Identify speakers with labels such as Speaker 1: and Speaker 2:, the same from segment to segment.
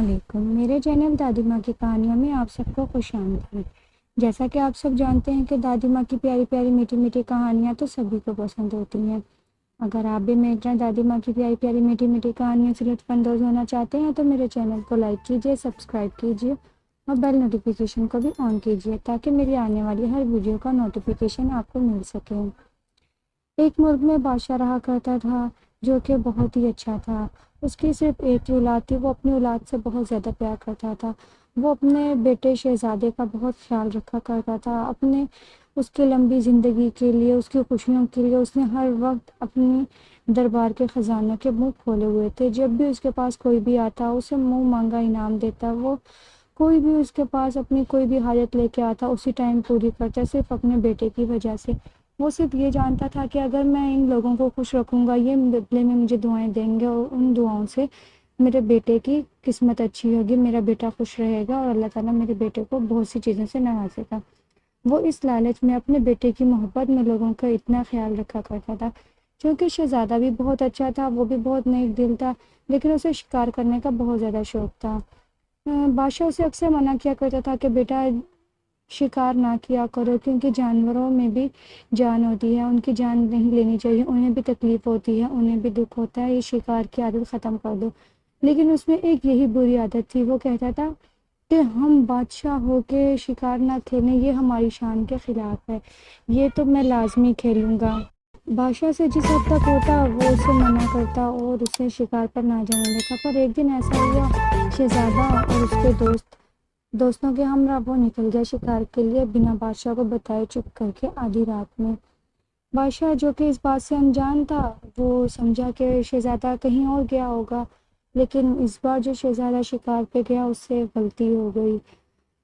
Speaker 1: علیکم، میرے چینل دادی ماں کی کہانیوں میں آپ سب کو خوش آمدید۔ جیسا کہ آپ سب جانتے ہیں کہ دادی ماں کی پیاری پیاری میٹھی میٹھی کہانیاں تو سبھی کو پسند ہوتی ہیں۔ اگر آپ بھی میرے دادی ماں کی پیاری پیاری میٹھی میٹھی کہانیوں سے لطف اندوز ہونا چاہتے ہیں تو میرے چینل کو لائک کیجیے، سبسکرائب کیجیے اور بیل نوٹیفیکیشن کو بھی آن کیجیے تاکہ میری آنے والی ہر ویڈیو کا نوٹیفیکیشن آپ کو مل سکے۔ ایک ملک میں بادشاہ رہا کرتا تھا جو کہ بہت ہی اچھا تھا۔ اس کی صرف ایک ہی اولاد تھی، وہ اپنی اولاد سے بہت زیادہ پیار کرتا تھا۔ وہ اپنے بیٹے شہزادے کا بہت خیال رکھا کرتا تھا۔ اس کی لمبی زندگی کے لیے، اس کی خوشیوں کے لیے اس نے ہر وقت اپنی دربار کے خزانوں کے منہ کھولے ہوئے تھے۔ جب بھی اس کے پاس کوئی بھی آتا اسے منہ مانگا انعام دیتا۔ وہ کوئی بھی اس کے پاس اپنی کوئی بھی حاجت لے کے آتا اسی ٹائم پوری کرتا، صرف اپنے بیٹے کی وجہ سے۔ وہ صرف یہ جانتا تھا کہ اگر میں ان لوگوں کو خوش رکھوں گا یہ بدلے میں مجھے دعائیں دیں گے اور ان دعاؤں سے میرے بیٹے کی قسمت اچھی ہوگی، میرا بیٹا خوش رہے گا اور اللہ تعالیٰ میرے بیٹے کو بہت سی چیزوں سے نوازے گا۔ وہ اس لالچ میں اپنے بیٹے کی محبت میں لوگوں کا اتنا خیال رکھا کرتا تھا۔ کیونکہ شہزادہ بھی بہت اچھا تھا، وہ بھی بہت نیک دل تھا، لیکن اسے شکار کرنے کا بہت زیادہ شوق تھا۔ بادشاہ اسے اکثر منع کیا کرتا تھا کہ بیٹا شکار نہ کیا کرو، کیونکہ جانوروں میں بھی جان ہوتی ہے، ان کی جان نہیں لینی چاہیے، انہیں بھی تکلیف ہوتی ہے، انہیں بھی دکھ ہوتا ہے، یہ شکار کی عادت ختم کر دو۔ لیکن اس میں ایک یہی بری عادت تھی، وہ کہتا تھا کہ ہم بادشاہ ہو کے شکار نہ کھیلیں، یہ ہماری شان کے خلاف ہے، یہ تو میں لازمی کھیلوں گا۔ بادشاہ سے جس حد تک ہوتا وہ اسے منع کرتا اور اسے شکار پر نہ جانے دیتا۔ پر ایک دن ایسا ہوا، شہزادہ اور اس کے دوستوں کے ہمراہ وہ نکل گیا شکار کے لیے بنا بادشاہ کو بتائے، چپ کر کے آدھی رات میں۔ بادشاہ جو کہ اس بات سے انجان تھا، وہ سمجھا کہ شہزادہ کہیں اور گیا ہوگا، لیکن اس بار جو شہزادہ شکار پہ گیا اس سے غلطی ہو گئی۔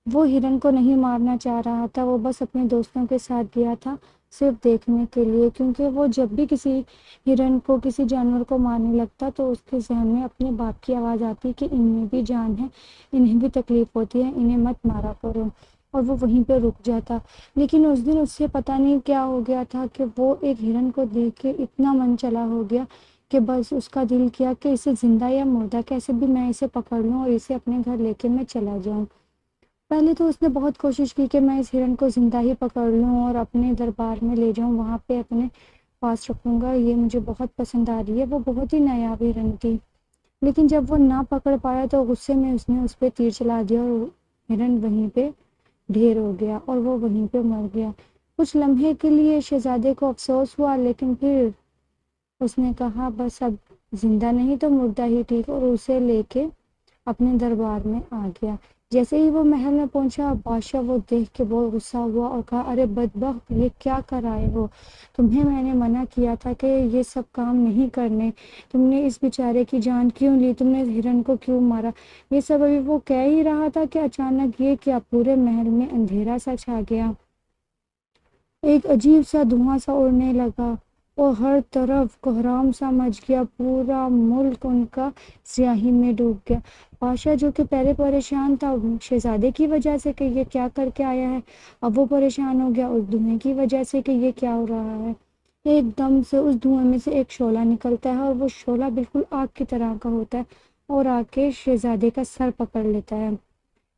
Speaker 1: وہ ہرن کو نہیں مارنا چاہ رہا تھا، وہ بس اپنے دوستوں کے ساتھ گیا تھا صرف دیکھنے کے لیے، کیونکہ وہ جب بھی کسی ہرن کو، کسی جانور کو مارنے لگتا تو اس کے ذہن میں اپنے باپ کی آواز آتی کہ ان میں بھی جان ہے، انہیں بھی تکلیف ہوتی ہے، انہیں مت مارا کرو، اور وہ وہیں پہ رک جاتا۔ لیکن اس دن اس سے پتہ نہیں کیا ہو گیا تھا کہ وہ ایک ہرن کو دیکھ کے اتنا من چلا ہو گیا کہ بس اس کا دل کیا کہ اسے زندہ یا مردہ کیسے بھی میں اسے پکڑ لوں اور اسے اپنے گھر لے کے میں چلا جاؤں۔ پہلے تو اس نے بہت کوشش کی کہ میں اس ہرن کو زندہ ہی پکڑ لوں اور اپنے دربار میں لے جاؤں، وہاں پہ اپنے پاس رکھوں گا، یہ مجھے بہت پسند آ رہی ہے۔ وہ بہت ہی نایاب ہرن تھی، لیکن جب وہ نہ پکڑ پایا تو غصے میں اس نے اس پہ تیر چلا دیا اور ہرن وہیں پہ ڈھیر ہو گیا اور وہ وہیں پہ مر گیا۔ کچھ لمحے کے لیے شہزادے کو افسوس ہوا، لیکن پھر اس نے کہا بس اب زندہ نہیں تو مردہ ہی ٹھیک، اور اسے لے کے اپنے دربار میں آ گیا۔ جیسے ہی وہ محل میں پہنچا، بادشاہ وہ دیکھ کے بہت غصہ ہوا اور کہا ارے بدبخت، یہ کیا کر آئے ہو؟ تمہیں میں نے منع کیا تھا کہ یہ سب کام نہیں کرنے، تم نے اس بیچارے کی جان کیوں لی، تم نے ہرن کو کیوں مارا؟ یہ سب ابھی وہ کہہ ہی رہا تھا کہ اچانک یہ کیا، پورے محل میں اندھیرا سا چھا گیا، ایک عجیب سا دھواں سا اڑنے لگا اور ہر طرف کوہرام سا مچ گیا، پورا ملک ان کا سیاہی میں ڈوب گیا۔ بادشاہ جو کہ پہلے پریشان تھا شہزادے کی وجہ سے کہ یہ کیا کر کے آیا ہے، اب وہ پریشان ہو گیا اس دھوئیں کی وجہ سے کہ یہ کیا ہو رہا ہے۔ ایک دم سے اس دھوئیں میں سے ایک شعلہ نکلتا ہے اور وہ شعلہ بالکل آگ کی طرح کا ہوتا ہے اور آ کے شہزادے کا سر پکڑ لیتا ہے۔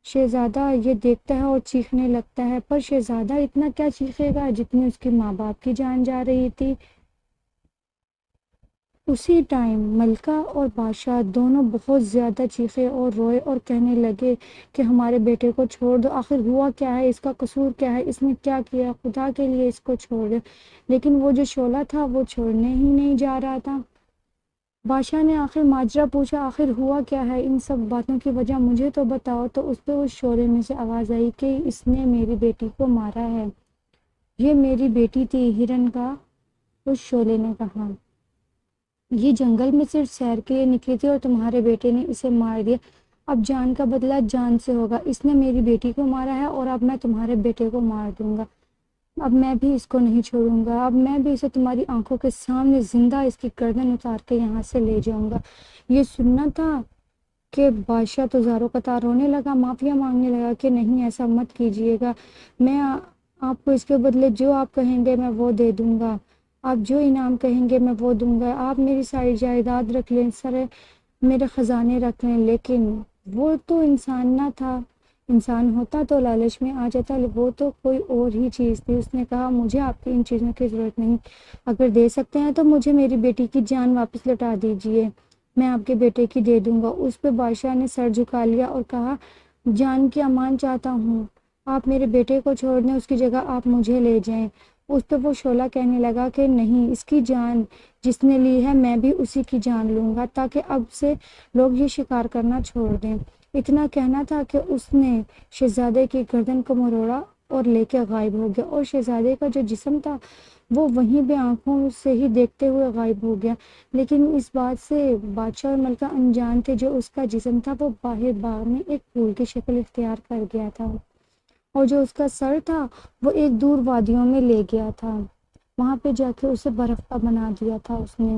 Speaker 1: شہزادہ یہ دیکھتا ہے اور چیخنے لگتا ہے، پر شہزادہ اتنا کیا چیخے گا جتنی اس کے ماں باپ کی جان جا رہی تھی۔ اسی ٹائم ملکہ اور بادشاہ دونوں بہت زیادہ چیخے اور روئے اور کہنے لگے کہ ہمارے بیٹے کو چھوڑ دو، آخر ہوا کیا ہے، اس کا قصور کیا ہے، اس نے کیا کیا، خدا کے لیے اس کو چھوڑ دو۔ لیکن وہ جو شعلہ تھا وہ چھوڑنے ہی نہیں جا رہا تھا۔ بادشاہ نے آخر ماجرا پوچھا، آخر ہوا کیا ہے، ان سب باتوں کی وجہ مجھے تو بتاؤ۔ تو اس پہ اس شعلے میں سے آواز آئی کہ اس نے میری بیٹی کو مارا ہے، یہ میری بیٹی تھی، ہرن کا اس شعلے نے کہا۔ یہ جنگل میں صرف سیر کے لیے نکلی تھی اور تمہارے بیٹے نے اسے مار دیا، اب جان کا بدلہ جان سے ہوگا، اس نے میری بیٹی کو مارا ہے اور اب میں تمہارے بیٹے کو مار دوں گا، اب میں بھی اس کو نہیں چھوڑوں گا، اب میں بھی اسے تمہاری آنکھوں کے سامنے زندہ اس کی گردن اتار کے یہاں سے لے جاؤں گا۔ یہ سننا تھا کہ بادشاہ تو زاروں قطار رونے لگا، معافیا مانگنے لگا کہ نہیں ایسا مت کیجیے گا، میں آپ کو اس کے بدلے جو آپ کہیں گے میں وہ دے دوں گا، آپ جو انعام کہیں گے میں وہ دوں گا، آپ میری ساری جائیداد رکھ لیں، سارے میرے خزانے رکھ لیں، لیکن وہ تو انسان نہ تھا، انسان ہوتا تو لالچ میں آ جاتا، وہ تو کوئی اور ہی چیز تھی۔ اس نے کہا مجھے آپ کی ان چیزوں کی ضرورت نہیں، اگر دے سکتے ہیں تو مجھے میری بیٹی کی جان واپس لوٹا دیجیے، میں آپ کے بیٹے کی دے دوں گا۔ اس پہ بادشاہ نے سر جھکا لیا اور کہا جان کی امان چاہتا ہوں، آپ میرے بیٹے کو چھوڑ دیں، اس کی جگہ آپ مجھے لے جائیں۔ اس پہ وہ شعلہ کہنے لگا کہ نہیں، اس کی جان جس نے لی ہے میں بھی اسی کی جان لوں گا، تاکہ اب سے لوگ یہ شکار کرنا چھوڑ دیں۔ اتنا کہنا تھا کہ اس نے شہزادے کی گردن کو مروڑا اور لے کے غائب ہو گیا، اور شہزادے کا جو جسم تھا وہ وہیں پہ آنکھوں سے ہی دیکھتے ہوئے غائب ہو گیا۔ لیکن اس بات سے بادشاہ اور ملکہ انجان تھے، جو اس کا جسم تھا وہ باہر باغ میں ایک پھول کی شکل اختیار کر گیا تھا، اور جو اس کا سر تھا وہ ایک دور وادیوں میں لے گیا تھا، وہاں پہ جا کے اسے برف کا بنا دیا تھا اس نے۔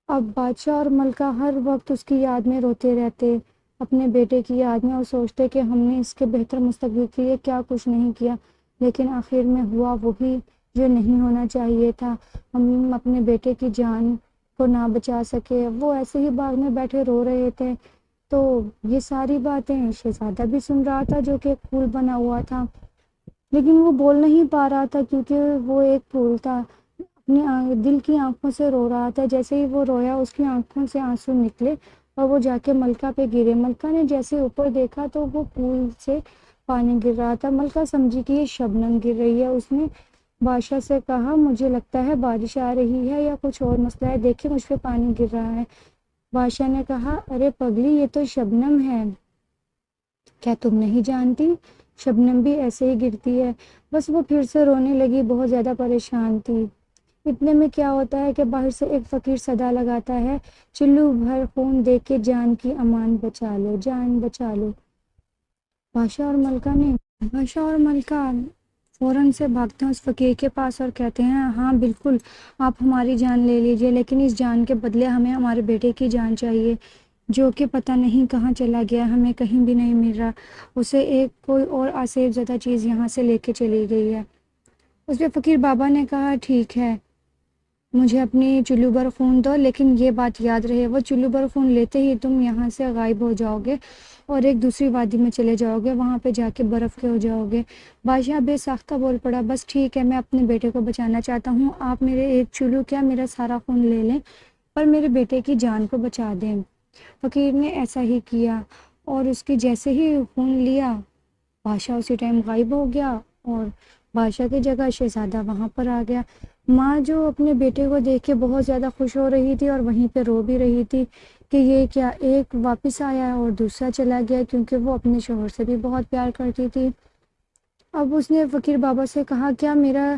Speaker 1: اب بادشاہ اور ملکہ ہر وقت اس کی یاد میں روتے رہتے، اپنے بیٹے کی یاد میں، اور سوچتے کہ ہم نے اس کے بہتر مستقبل کے لیے کیا کچھ نہیں کیا، لیکن آخر میں ہوا وہی جو نہیں ہونا چاہیے تھا۔ ہم اپنے بیٹے کی جان کو نہ بچا سکے۔ وہ ایسے ہی باغ میں بیٹھے رو رہے تھے، تو یہ ساری باتیں شہزادہ بھی سن رہا تھا جو کہ ایک پھول بنا ہوا تھا، لیکن وہ بول نہیں پا رہا تھا کیونکہ وہ ایک پھول تھا، اپنی دل کی آنکھوں سے رو رہا تھا۔ جیسے ہی وہ رویا اس کی آنکھوں سے آنسو نکلے اور وہ جا کے ملکہ پہ گرے۔ ملکہ نے جیسے اوپر دیکھا تو وہ پھول سے پانی گر رہا تھا۔ ملکہ سمجھی کہ یہ شبنم گر رہی ہے۔ اس نے بادشاہ سے کہا مجھے لگتا ہے بارش آ رہی ہے یا کچھ اور مسئلہ ہے، دیکھیں مجھ پہ پانی گر رہا ہے۔ بادشاہ نے کہا ارے پگلی، یہ تو شبنم ہے، کیا تم نہیں جانتی؟ شبنم بھی ایسے ہی گرتی ہے۔ بس وہ پھر سے رونے لگی، بہت زیادہ پریشان تھی۔ اتنے میں کیا ہوتا ہے کہ باہر سے ایک فقیر صدا لگاتا ہے چلو بھر خون دے کے جان کی امان بچا لو، جان بچا لو۔ بادشاہ اور ملکہ فوراً سے بھاگتے ہیں اس فقیر کے پاس اور کہتے ہیں ہاں بالکل، آپ ہماری جان لے لیجئے، لیکن اس جان کے بدلے ہمیں ہمارے بیٹے کی جان چاہیے، جو کہ پتہ نہیں کہاں چلا گیا، ہمیں کہیں بھی نہیں مل رہا، اسے ایک کوئی اور آسیب زدہ چیز یہاں سے لے کے چلی گئی ہے۔ اس پہ فقیر بابا نے کہا ٹھیک ہے، مجھے اپنی چلو بھر خون دو، لیکن یہ بات یاد رہے وہ چلو بھر خون لیتے ہی تم یہاں سے غائب ہو جاؤ گے اور ایک دوسری وادی میں چلے جاؤ گے، وہاں پہ جا کے برف کے ہو جاؤ گے۔ بادشاہ بے ساختہ بول پڑا بس ٹھیک ہے، میں اپنے بیٹے کو بچانا چاہتا ہوں، آپ میرے ایک چلو کیا میرا سارا خون لے لیں پر میرے بیٹے کی جان کو بچا دیں۔ فقیر نے ایسا ہی کیا اور اس کی جیسے ہی خون لیا، بادشاہ اسی ٹائم غائب ہو گیا اور بادشاہ کی جگہ شہزادہ وہاں پر آ گیا۔ ماں جو اپنے بیٹے کو دیکھ کے بہت زیادہ خوش ہو رہی تھی اور وہیں پہ رو بھی رہی تھی کہ یہ کیا، ایک واپس آیا اور دوسرا چلا گیا، کیونکہ وہ اپنے شوہر سے بھی بہت پیار کرتی تھی۔ اب اس نے فقیر بابا سے کہا کیا میرا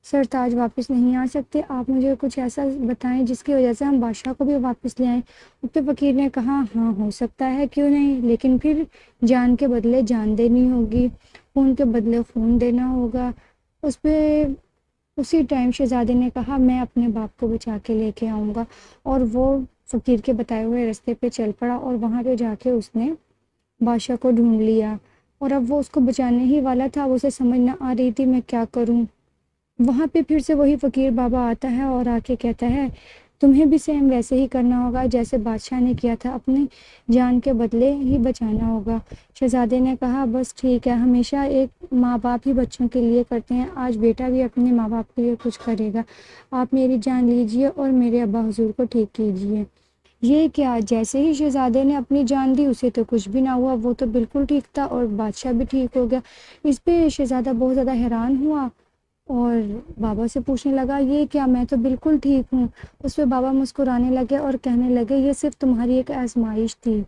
Speaker 1: سرتاج واپس نہیں آ سکتے، آپ مجھے کچھ ایسا بتائیں جس کی وجہ سے ہم بادشاہ کو بھی واپس لے آئیں۔ اس پہ فقیر نے کہا ہاں ہو سکتا ہے، کیوں نہیں، لیکن پھر جان کے بدلے جان دینی ہوگی، خون کے بدلے خون دینا ہوگا۔ اس پہ اسی ٹائم شہزادے نے کہا میں اپنے باپ کو بچا کے لے کے آؤں گا، اور وہ فقیر کے بتائے ہوئے راستے پہ چل پڑا اور وہاں پہ جا کے اس نے بادشاہ کو ڈھونڈ لیا، اور اب وہ اس کو بچانے ہی والا تھا، اسے سمجھ نہ آ رہی تھی میں کیا کروں۔ وہاں پہ پھر سے وہی فقیر بابا آتا ہے اور آ کے کہتا ہے تمہیں بھی سیم ویسے ہی کرنا ہوگا جیسے بادشاہ نے کیا تھا، اپنی جان کے بدلے ہی بچانا ہوگا۔ شہزادے نے کہا بس ٹھیک ہے، ہمیشہ ایک ماں باپ ہی بچوں کے لیے کرتے ہیں، آج بیٹا بھی اپنے ماں باپ کے لیے کچھ کرے گا، آپ میری جان لیجئے اور میرے ابا حضور کو ٹھیک کیجئے۔ یہ کیا، جیسے ہی شہزادے نے اپنی جان دی اسے تو کچھ بھی نہ ہوا، وہ تو بالکل ٹھیک تھا اور بادشاہ بھی ٹھیک ہو گیا۔ اس پہ شہزادہ بہت زیادہ حیران ہوا اور بابا سے پوچھنے لگا یہ کیا، میں تو بالکل ٹھیک ہوں۔ اس پہ بابا مسکرانے لگے اور کہنے لگے یہ صرف تمہاری ایک آزمائش تھی،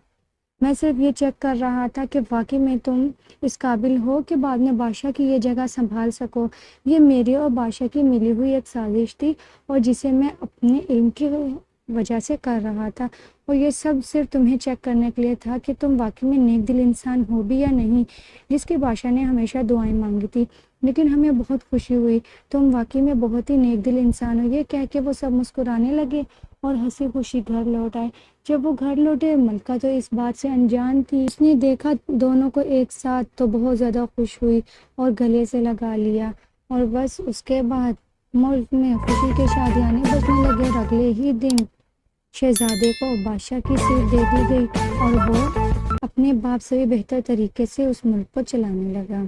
Speaker 1: میں صرف یہ چیک کر رہا تھا کہ واقعی میں تم اس قابل ہو کہ بعد میں بادشاہ کی یہ جگہ سنبھال سکو۔ یہ میرے اور بادشاہ کی ملی ہوئی ایک سازش تھی اور جسے میں اپنے علم کی وجہ سے کر رہا تھا، اور یہ سب صرف تمہیں چیک کرنے کے لیے تھا کہ تم واقعی میں نیک دل انسان ہو بھی یا نہیں، جس کی بادشاہ نے ہمیشہ دعائیں مانگی تھی۔ لیکن ہمیں بہت خوشی ہوئی، تم واقعی میں بہت ہی نیک دل انسان ہو۔ یہ کہہ کے وہ سب مسکرانے لگے اور ہنسی خوشی گھر لوٹ آئے۔ جب وہ گھر لوٹے ملکہ تو اس بات سے انجان تھی، اس نے دیکھا دونوں کو ایک ساتھ تو بہت زیادہ خوش ہوئی اور گلے سے لگا لیا، اور بس اس کے بعد ملک میں خوشی کے شادیانے بجنے لگے اور اگلے ہی دن شہزادے کو بادشاہ کی سیٹ دے دی گئی اور وہ اپنے باپ سے بھی بہتر طریقے سے اس ملک کو چلانے لگا۔